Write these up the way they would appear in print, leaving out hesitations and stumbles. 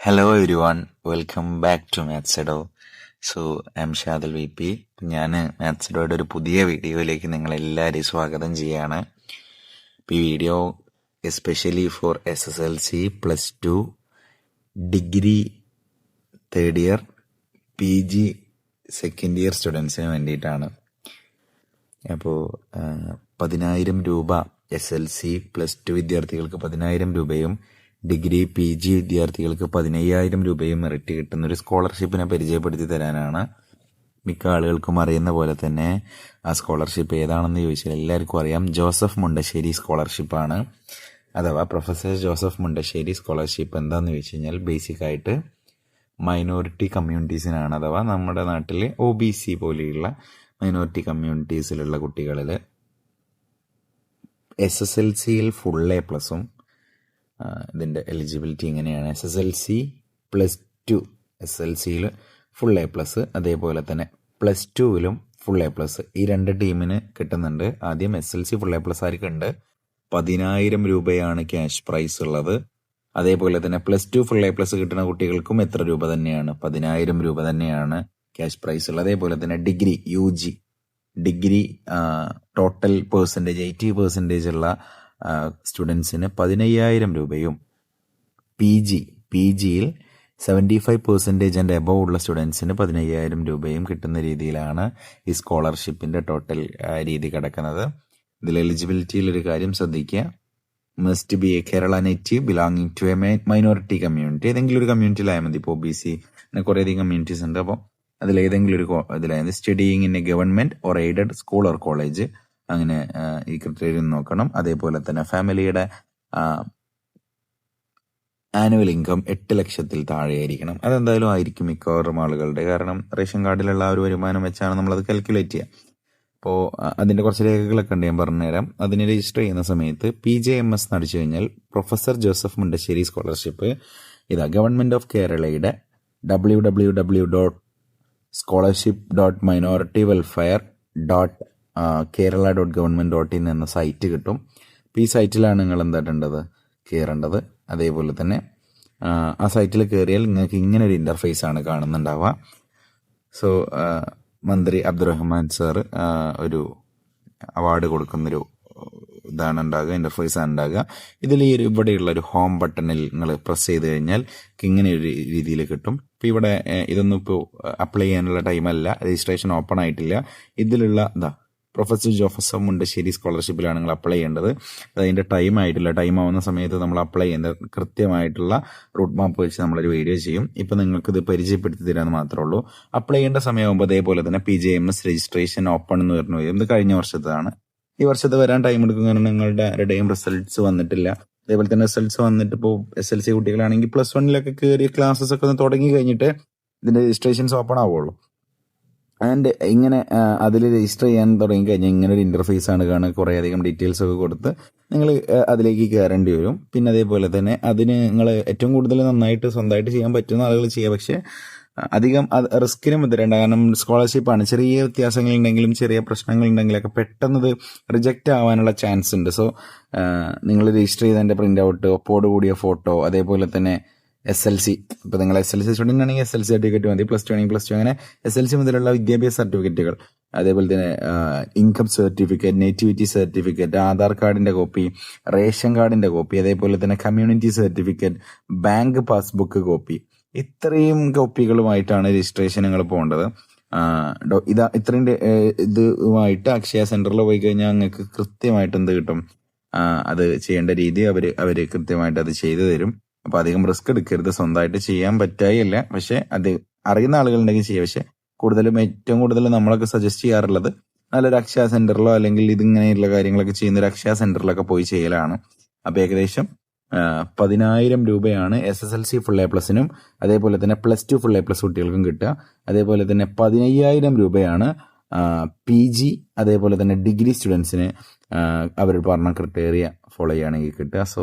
Hello everyone, welcome back to മാത്സഡോ. So I am Shadal V P. ഞാൻ മാത്സഡോയുടെ ഒരു പുതിയ വീഡിയോയിലേക്ക് നിങ്ങളെല്ലാവരെയും സ്വാഗതം ചെയ്യാണ്. ഈ video especially for SSLC, +2, degree third year, PG second year സ്റ്റുഡൻസിന് വേണ്ടിയിട്ടാണ്. അപ്പോൾ 10,000 രൂപ SLC +2 വിദ്യാർത്ഥികൾക്ക് 10,000 രൂപയും ഡിഗ്രി PG വിദ്യാർത്ഥികൾക്ക് 15,000 രൂപയും മെറിറ്റ് കിട്ടുന്ന ഒരു സ്കോളർഷിപ്പിനെ പരിചയപ്പെടുത്തി തരാനാണ്. മിക്ക ആളുകൾക്കും അറിയുന്ന പോലെ തന്നെ ആ സ്കോളർഷിപ്പ് ഏതാണെന്ന് ചോദിച്ചാൽ എല്ലാവർക്കും അറിയാം. ജോസഫ് മുണ്ടശ്ശേരി സ്കോളർഷിപ്പാണ്. അഥവാ പ്രൊഫസർ ജോസഫ് മുണ്ടശ്ശേരി സ്കോളർഷിപ്പ് എന്താണെന്ന് ചോദിച്ചു കഴിഞ്ഞാൽ ബേസിക്കായിട്ട് മൈനോറിറ്റി കമ്മ്യൂണിറ്റീസിനാണ്. അഥവാ നമ്മുടെ നാട്ടിൽ OBC പോലെയുള്ള മൈനോറിറ്റി കമ്മ്യൂണിറ്റീസിലുള്ള കുട്ടികളിൽ SSLCയിൽ ഫുൾ A+ഉം ഇതിൻ്റെ എലിജിബിലിറ്റി ഇങ്ങനെയാണ്: SSLC +2, SSLCയിൽ ഫുൾ A+, അതേപോലെ തന്നെ +2വിലും ഫുൾ A+. ഈ രണ്ട് ടീമിന് കിട്ടുന്നുണ്ട്. ആദ്യം SSLC ഫുൾ A+ ആർക്കുണ്ട്? 10,000 രൂപയാണ് ക്യാഷ് പ്രൈസ് ഉള്ളത്. അതേപോലെ തന്നെ +2 ഫുൾ A+ കിട്ടുന്ന കുട്ടികൾക്കും എത്ര രൂപ തന്നെയാണ്? 10,000 രൂപ തന്നെയാണ് ക്യാഷ് പ്രൈസ് ഉള്ളത്. അതേപോലെ തന്നെ degree UG degree total percentage 80% ഉള്ള സ്റ്റുഡൻസിന് 15,000 രൂപയും PGയിൽ 75% ആൻഡ് എബവ് ഉള്ള സ്റ്റുഡൻസിന് 15,000 രൂപയും കിട്ടുന്ന രീതിയിലാണ് ഈ സ്കോളർഷിപ്പിന്റെ ടോട്ടൽ രീതി കിടക്കുന്നത്. ഇതിൽ എലിജിബിലിറ്റിയിൽ ഒരു കാര്യം ശ്രദ്ധിക്കുക: must be a Kerala native belonging to a minority community. ഏതെങ്കിലും ഒരു കമ്മ്യൂണിറ്റിയിലായാൽ മതി. ഇപ്പോൾ OBC അങ്ങനെ കുറേയധികം കമ്മ്യൂണിറ്റീസ് ഉണ്ട്. അപ്പോൾ അതിലേതെങ്കിലും ഒരു ഇതിലായത് studying in a government or aided school or college, അങ്ങനെ ഈ ക്രിറ്റീരിയൻ നോക്കണം. അതേപോലെ തന്നെ ഫാമിലിയുടെ ആനുവൽ ഇൻകം 8 ലക്ഷത്തിൽ താഴെയായിരിക്കണം. അതെന്തായാലും ആയിരിക്കും മിക്കവാറും ആളുകളുടെ. കാരണം റേഷൻ കാർഡിലുള്ള ആ ഒരു വരുമാനം വെച്ചാണ് നമ്മളത് കാൽക്കുലേറ്റ് ചെയ്യുക. അപ്പോൾ അതിൻ്റെ കുറച്ച് രേഖകളൊക്കെ ഉണ്ട്, ഞാൻ പറഞ്ഞുതരാം. അതിന് രജിസ്റ്റർ ചെയ്യുന്ന സമയത്ത് PJMS അടിച്ചു കഴിഞ്ഞാൽ പ്രൊഫസർ ജോസഫ് മുണ്ടശ്ശേരി സ്കോളർഷിപ്പ് ഇതാ ഗവൺമെന്റ് ഓഫ് കേരളയുടെ www.scholarship.minorityWelfare.kerala.government.in എന്ന സൈറ്റ് കിട്ടും. ഈ സൈറ്റിലാണ് നിങ്ങൾ എന്തായിട്ടേണ്ടത്? കയറേണ്ടത്. അതേപോലെ തന്നെ ആ സൈറ്റിൽ കയറിയാൽ നിങ്ങൾക്ക് ഇങ്ങനെ ഒരു ഇന്റർഫേസ് ആണ് കാണുന്നുണ്ടാവുക. സോ മന്ത്രി അബ്ദുറഹ്മാൻ സാർ ഒരു അവാർഡ് കൊടുക്കുന്നൊരു ഇതാണ് ഉണ്ടാകുക, ഇന്റർഫേസ് ആണ് ഉണ്ടാകുക. ഇതിൽ ഈ ഇവിടെയുള്ള ഒരു ഹോം ബട്ടണിൽ നിങ്ങൾ പ്രസ് ചെയ്ത് കഴിഞ്ഞാൽ ഇങ്ങനെ ഒരു രീതിയിൽ കിട്ടും. ഇപ്പം ഇവിടെ ഇതൊന്നും ഇപ്പോൾ അപ്ലൈ ചെയ്യാനുള്ള ടൈമല്ല, രജിസ്ട്രേഷൻ ഓപ്പൺ ആയിട്ടില്ല. ഇതിലുള്ള പ്രൊഫസർ ജോസഫ് മുണ്ടശ്ശേരി സ്കോളർഷിപ്പിലാണ് നിങ്ങൾ അപ്ലൈ ചെയ്യേണ്ടത്. അതിൻ്റെ ടൈം ആയിട്ടില്ല. ടൈം ആവുന്ന സമയത്ത് നമ്മൾ അപ്ലൈ ചെയ്യുന്നത് കൃത്യമായിട്ടുള്ള റൂട്ട് മാപ്പ് വെച്ച് നമ്മളൊരു വീഡിയോ ചെയ്യും. ഇപ്പം നിങ്ങൾക്കിത് പരിചയപ്പെടുത്തി തരാമെന്ന് മാത്രമേ ഉള്ളൂ. അപ്ലൈ ചെയ്യേണ്ട സമയമാകുമ്പോൾ അതേപോലെ തന്നെ PJMS രജിസ്ട്രേഷൻ ഓപ്പൺ എന്ന് പറഞ്ഞു വരും. ഇത് കഴിഞ്ഞ വർഷത്താണ്. ഈ വർഷത്തെ വരാൻ ടൈം എടുക്കും, കാരണം നിങ്ങളുടെ ആരുടെയും റിസൾട്ട്സ് വന്നിട്ടില്ല. അതേപോലെ തന്നെ റിസൾട്ട്സ് വന്നിട്ട് ഇപ്പോൾ SLC കുട്ടികളാണെങ്കിൽ +1 കയറിയ ക്ലാസ്സസ് ഒക്കെ ഒന്ന് തുടങ്ങി കഴിഞ്ഞിട്ട് ഇതിന്റെ രജിസ്ട്രേഷൻസ് ഓപ്പൺ ആവുള്ളൂ. ആൻഡ് ഇങ്ങനെ അതിൽ രജിസ്റ്റർ ചെയ്യാൻ തുടങ്ങി കഴിഞ്ഞാൽ ഇങ്ങനെ ഒരു ഇന്റർഫേസ് ആണ് കാണുക. കുറേ അധികം ഡീറ്റെയിൽസ് ഒക്കെ കൊടുത്ത് നിങ്ങൾ അതിലേക്ക് കയറേണ്ടി വരും. പിന്നെ അതേപോലെ തന്നെ അതിന് നിങ്ങൾ ഏറ്റവും കൂടുതൽ നന്നായിട്ട് സ്വന്തമായിട്ട് ചെയ്യാൻ പറ്റുന്ന ആളുകൾ ചെയ്യുക. പക്ഷേ അധികം റിസ്കിനും മുതിരേണ്ട, കാരണം സ്കോളർഷിപ്പാണ്. ചെറിയ വ്യത്യാസങ്ങളുണ്ടെങ്കിലും ചെറിയ പ്രശ്നങ്ങളുണ്ടെങ്കിലൊക്കെ പെട്ടെന്നത് റിജക്റ്റ് ആവാനുള്ള ചാൻസ് ഉണ്ട്. സോ നിങ്ങൾ രജിസ്റ്റർ ചെയ്തതിൻ്റെ പ്രിന്റ് ഔട്ട്, ഒപ്പോട് കൂടിയ ഫോട്ടോ, അതേപോലെ തന്നെ SLC, ഇപ്പം നിങ്ങൾ SLC സ്റ്റുഡൻ്റ് ആണെങ്കിൽ SLC സർട്ടിഫിക്കറ്റ് മതി. +2 ആണെങ്കിൽ +2, അങ്ങനെ SLC മുതലുള്ള വിദ്യാഭ്യാസ സർട്ടിഫിക്കറ്റുകൾ, അതേപോലെ തന്നെ income certificate, nativity certificate, Aadhaar കാർഡിന്റെ കോപ്പി, റേഷൻ കാർഡിന്റെ കോപ്പി, അതേപോലെ തന്നെ community certificate, bank passbook copy, ഇത്രയും കോപ്പികളുമായിട്ടാണ് രജിസ്ട്രേഷൻ നിങ്ങൾ പോകേണ്ടത്. ഇത്രയും ഇതുമായിട്ട് അക്ഷയ സെന്ററിൽ പോയി കഴിഞ്ഞാൽ നിങ്ങൾക്ക് കൃത്യമായിട്ട് എന്ത് കിട്ടും, അത് ചെയ്യേണ്ട രീതി അവര് കൃത്യമായിട്ട് അത് ചെയ്തു തരും. അപ്പൊ അധികം റിസ്ക് എടുക്കരുത്. സ്വന്തമായിട്ട് ചെയ്യാൻ പറ്റായില്ല, പക്ഷെ അത് അറിയുന്ന ആളുകളുണ്ടെങ്കിൽ ചെയ്യാം. പക്ഷെ ഏറ്റവും കൂടുതൽ നമ്മളൊക്കെ സജസ്റ്റ് ചെയ്യാറുള്ളത് നല്ലൊരു അക്ഷയ സെന്ററിലോ അല്ലെങ്കിൽ ഇതിങ്ങനെയുള്ള കാര്യങ്ങളൊക്കെ ചെയ്യുന്ന ഒരു അക്ഷയ സെന്ററിലൊക്കെ പോയി ചെയ്യലാണ്. അപ്പൊ ഏകദേശം 10,000 രൂപയാണ് SSLC ഫുൾ A+നും അതേപോലെ തന്നെ +2 ഫുൾ A+ കുട്ടികൾക്കും കിട്ടുക. അതേപോലെ തന്നെ 15,000 രൂപയാണ് PG അതേപോലെ തന്നെ ഡിഗ്രി സ്റ്റുഡൻസിന് അവർ പറഞ്ഞ ക്രിറ്റേറിയ ഫോളോ ചെയ്യുകയാണെങ്കിൽ കിട്ടുക. സോ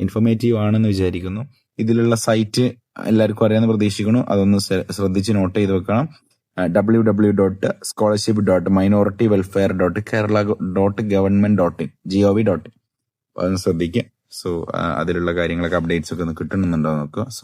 ഇൻഫോർമേറ്റീവ് ആണെന്ന് വിചാരിക്കുന്നു. ഇതിലുള്ള സൈറ്റ് എല്ലാവർക്കും അറിയാമെന്ന് പ്രതീക്ഷിക്കുന്നു. അതൊന്ന് ശ്രദ്ധിച്ച് നോട്ട് ചെയ്ത് വെക്കണം: www.scholarship.minorityWelfare.kerala.government.in അതൊന്ന് ശ്രദ്ധിക്കുക. സോ അതിലുള്ള കാര്യങ്ങളൊക്കെ അപ്ഡേറ്റ്സ് ഒക്കെ ഒന്ന് കിട്ടുന്നുണ്ടോ നോക്കുക. സോ